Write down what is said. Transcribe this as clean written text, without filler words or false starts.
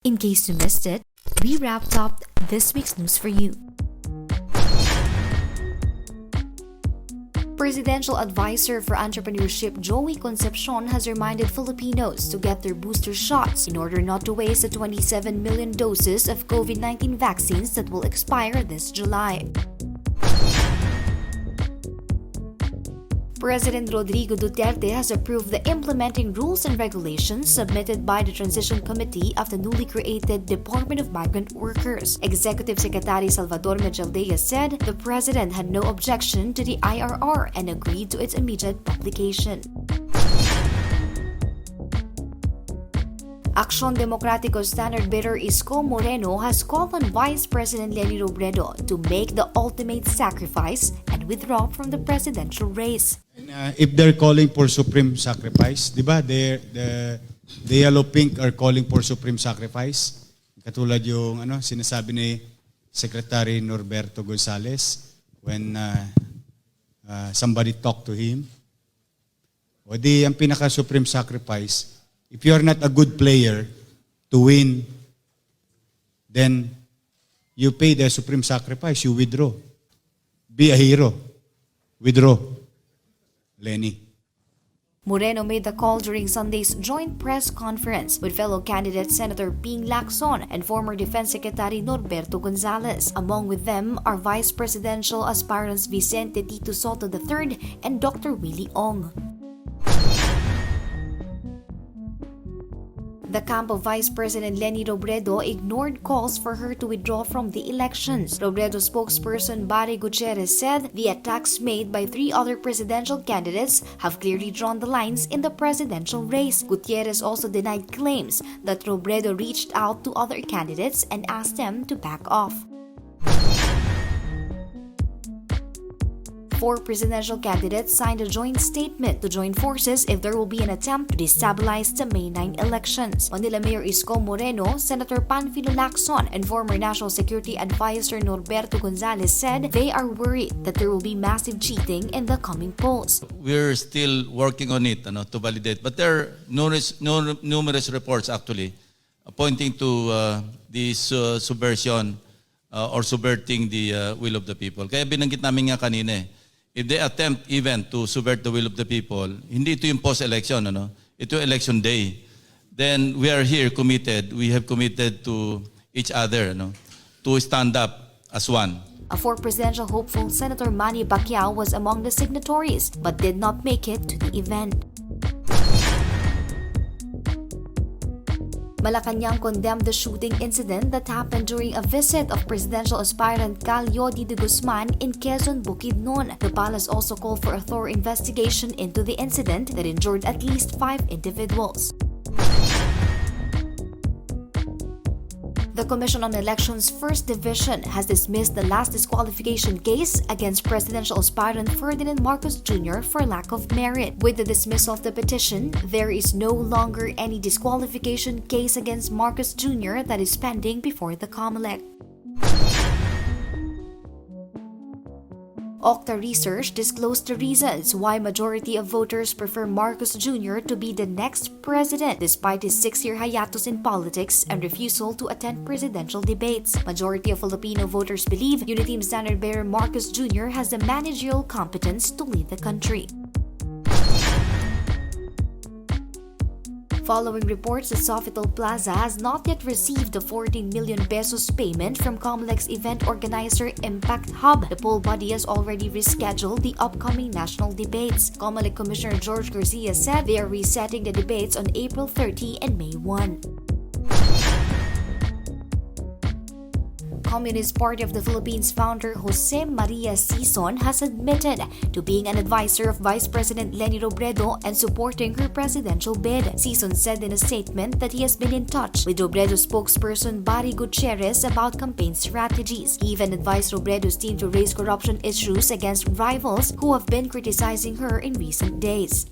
In case you missed it, we wrapped up this week's news for you. Presidential Advisor for Entrepreneurship Joey Concepcion has reminded Filipinos to get their booster shots in order not to waste the 27 million doses of COVID-19 vaccines that will expire this July. President Rodrigo Duterte has approved the implementing rules and regulations submitted by the Transition Committee of the newly created Department of Migrant Workers. Executive Secretary Salvador Mejaldea said the president had no objection to the IRR and agreed to its immediate publication. Aksyon Demokratiko standard bearer Isko Moreno has called on Vice President Leody Robredo to make the ultimate sacrifice and withdraw from the presidential race. If they're calling for supreme sacrifice, di ba? The yellow pink are calling for supreme sacrifice. Katulad yung sinasabi ni Secretary Norberto Gonzales when somebody talked to him. O di ang pinaka-supreme sacrifice, if you are not a good player to win, then you pay the supreme sacrifice, you withdraw. Be a hero. Withdraw. Lenny. Moreno made the call during Sunday's joint press conference with fellow candidate Senator Ping Lacson and former Defense Secretary Norberto Gonzales. Among with them are Vice Presidential aspirants Vicente Tito Soto III and Dr. Willie Ong. The camp of Vice President Leni Robredo ignored calls for her to withdraw from the elections. Robredo spokesperson Barry Gutierrez said the attacks made by three other presidential candidates have clearly drawn the lines in the presidential race. Gutierrez also denied claims that Robredo reached out to other candidates and asked them to back off. Four presidential candidates signed a joint statement to join forces if there will be an attempt to destabilize the May 9 elections. Manila Mayor Isko Moreno, Senator Panfilo Lacson, and former National Security Advisor Norberto Gonzales said they are worried that there will be massive cheating in the coming polls. We're still working on it to validate, but there are numerous reports actually pointing to this subversion or subverting the will of the people. Kaya binanggit namin nga kanina if they attempt even to subvert the will of the people, hindi ito yung post-election, ito yung election day, then we are here committed, we have committed to each other to stand up as one. A fourth presidential hopeful, Senator Manny Pacquiao, was among the signatories but did not make it to the event. Malacanang condemned the shooting incident that happened during a visit of presidential aspirant Ka Leody de Guzman in Quezon, Bukidnon. The palace also called for a thorough investigation into the incident that injured at least 5 individuals. The Commission on Elections First Division has dismissed the last disqualification case against presidential aspirant Ferdinand Marcos Jr. for lack of merit. With the dismissal of the petition, there is no longer any disqualification case against Marcos Jr. that is pending before the Comelec. OCTA Research disclosed the reasons why majority of voters prefer Marcos Jr. to be the next president despite his 6-year hiatus in politics and refusal to attend presidential debates. Majority of Filipino voters believe Uniteam standard bearer Marcos Jr. has the managerial competence to lead the country. Following reports that Sofitel Plaza has not yet received the 14 million pesos payment from Comelec's event organizer Impact Hub, the poll body has already rescheduled the upcoming national debates. Comelec Commissioner George Garcia said they are resetting the debates on April 30 and May 1. Communist Party of the Philippines founder Jose Maria Sison has admitted to being an advisor of Vice President Leni Robredo and supporting her presidential bid. Sison said in a statement that he has been in touch with Robredo spokesperson Barry Gutierrez about campaign strategies. He even advised Robredo's team to raise corruption issues against rivals who have been criticizing her in recent days.